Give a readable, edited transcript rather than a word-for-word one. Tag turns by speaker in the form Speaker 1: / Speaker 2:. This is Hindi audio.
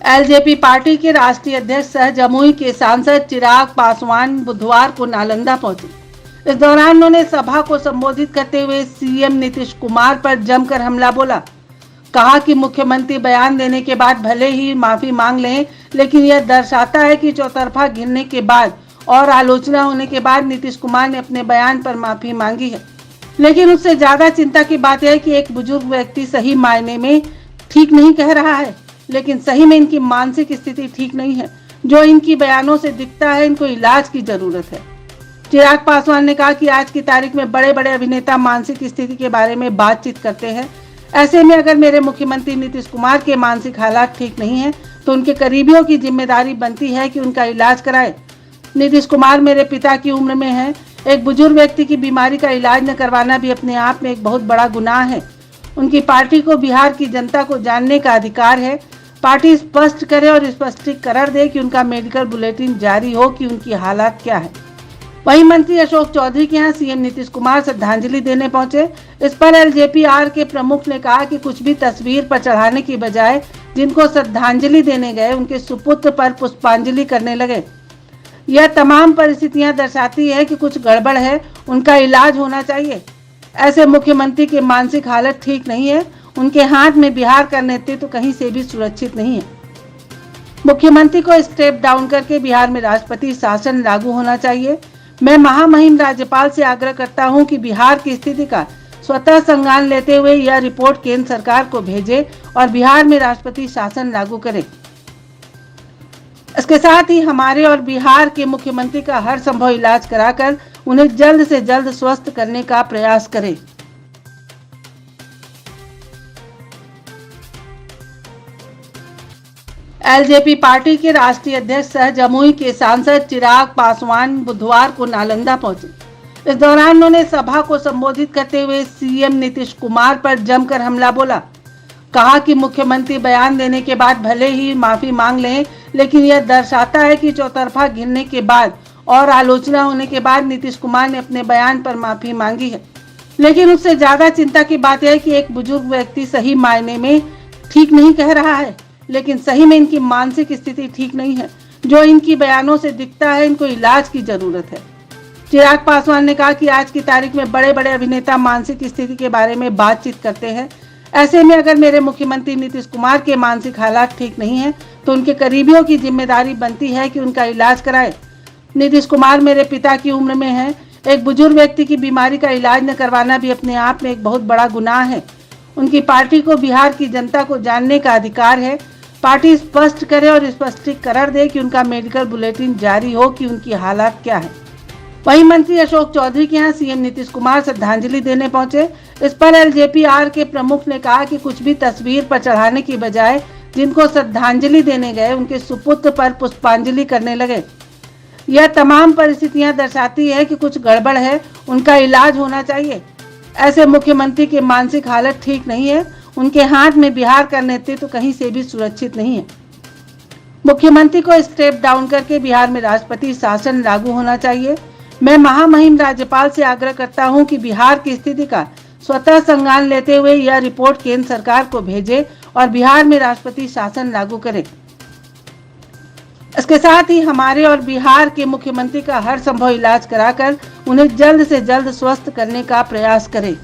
Speaker 1: एलजेपी पार्टी के राष्ट्रीय अध्यक्ष सह जमुई के सांसद चिराग पासवान बुधवार को नालंदा पहुंचे। इस दौरान उन्होंने सभा को संबोधित करते हुए सीएम नीतीश कुमार पर जमकर हमला बोला। कहा कि मुख्यमंत्री बयान देने के बाद भले ही माफी मांग लें, लेकिन यह दर्शाता है कि चौतरफा घिरने के बाद और आलोचना होने के बाद नीतीश कुमार ने अपने बयान पर माफी मांगी है। लेकिन उससे ज्यादा चिंता की बात यह है कि एक बुजुर्ग व्यक्ति सही मायने में ठीक नहीं कह रहा है, लेकिन सही में इनकी मानसिक स्थिति ठीक नहीं है। जो इनकी बयानों से दिखता है, इनको इलाज की जरूरत है। चिराग पासवान ने कहा कि आज की तारीख में बड़े बड़े अभिनेता मानसिक स्थिति के बारे में बातचीत करते हैं। ऐसे में अगर मेरे मुख्यमंत्री नीतीश कुमार के मानसिक हालात ठीक नहीं है तो उनके करीबियों की जिम्मेदारी बनती है कि उनका इलाज कराए। नीतीश कुमार मेरे पिता की उम्र में है। एक बुजुर्ग व्यक्ति की बीमारी का इलाज न करवाना भी अपने आप में एक बहुत बड़ा गुनाह है। उनकी पार्टी को बिहार की जनता को जानने का अधिकार है। पार्टी स्पष्ट करे और स्पष्टीकरण दे कि उनका मेडिकल बुलेटिन जारी हो कि उनकी हालात क्या है। वहीं मंत्री अशोक चौधरी के यहाँ सीएम नीतीश कुमार श्रद्धांजलि देने पहुंचे। इस पर एलजेपीआर के प्रमुख ने कहा कि कुछ भी तस्वीर पर चढ़ाने की बजाय जिनको श्रद्धांजलि देने गए उनके सुपुत्र पर पुष्पांजलि करने लगे। यह तमाम परिस्थितियां दर्शाती है कि कुछ गड़बड़ है, उनका इलाज होना चाहिए। ऐसे मुख्यमंत्री की मानसिक हालत ठीक नहीं है। उनके हाथ में बिहार का नेतृत्व कहीं से भी सुरक्षित नहीं है। मुख्यमंत्री को स्टेप डाउन करके बिहार में राष्ट्रपति शासन लागू होना चाहिए। मैं महामहिम राज्यपाल से आग्रह करता हूं कि बिहार की स्थिति का स्वतः संज्ञान लेते हुए यह रिपोर्ट केंद्र सरकार को भेजे और बिहार में राष्ट्रपति शासन लागू करे। इसके साथ ही हमारे और बिहार के मुख्यमंत्री का हर संभव इलाज कराकर उन्हें जल्द से जल्द स्वस्थ करने का प्रयास करें। एलजेपी पार्टी के राष्ट्रीय अध्यक्ष सह जमुई के सांसद चिराग पासवान बुधवार को नालंदा पहुंचे। इस दौरान उन्होंने सभा को संबोधित करते हुए सीएम नीतीश कुमार पर जमकर हमला बोला। कहा कि मुख्यमंत्री बयान देने के बाद भले ही माफी मांग लें, लेकिन यह दर्शाता है कि चौतरफा घिरने के बाद और आलोचना होने के बाद नीतीश कुमार ने अपने बयान पर माफी मांगी है। लेकिन उससे ज्यादा चिंता की बात यह है कि एक बुजुर्ग व्यक्ति सही मायने में ठीक नहीं कह रहा है, लेकिन सही में इनकी मानसिक स्थिति ठीक नहीं है। जो इनकी बयानों से दिखता है, इनको इलाज की जरूरत है। चिराग पासवान ने कहा कि आज की तारीख में बड़े बड़े अभिनेता मानसिक स्थिति के बारे में बातचीत करते हैं। ऐसे में अगर मेरे मुख्यमंत्री नीतीश कुमार के मानसिक हालात ठीक नहीं है तो उनके करीबियों की जिम्मेदारी बनती है कि उनका इलाज कराए। नीतीश कुमार मेरे पिता की उम्र में है। एक बुजुर्ग व्यक्ति की बीमारी का इलाज न करवाना भी अपने आप में एक बहुत बड़ा गुनाह है। उनकी पार्टी को बिहार की जनता को जानने का अधिकार है। पार्टी स्पष्ट करे और स्पष्टीकरण दे कि उनका मेडिकल बुलेटिन जारी हो कि उनकी हालात क्या है। वहीं मंत्री अशोक चौधरी के यहाँ सीएम नीतीश कुमार श्रद्धांजलि देने पहुंचे। इस पर एलजेपीआर के प्रमुख ने कहा कि कुछ भी तस्वीर पर चढ़ाने की बजाय जिनको श्रद्धांजलि देने गए उनके सुपुत्र पर पुष्पांजलि करने लगे। यह तमाम परिस्थितियां दर्शाती है कि कुछ गड़बड़ है, उनका इलाज होना चाहिए। ऐसे मुख्यमंत्री की मानसिक हालत ठीक नहीं है। उनके हाथ में बिहार का नेतृत्व कहीं से भी सुरक्षित नहीं है। मुख्यमंत्री को स्टेप डाउन करके बिहार में राष्ट्रपति शासन लागू होना चाहिए। मैं महामहिम राज्यपाल से आग्रह करता हूं कि बिहार की स्थिति का स्वतः संज्ञान लेते हुए यह रिपोर्ट केंद्र सरकार को भेजे और बिहार में राष्ट्रपति शासन लागू करे। इसके साथ ही हमारे और बिहार के मुख्यमंत्री का हर संभव इलाज कराकर उन्हें जल्द से जल्द स्वस्थ करने का प्रयास करें।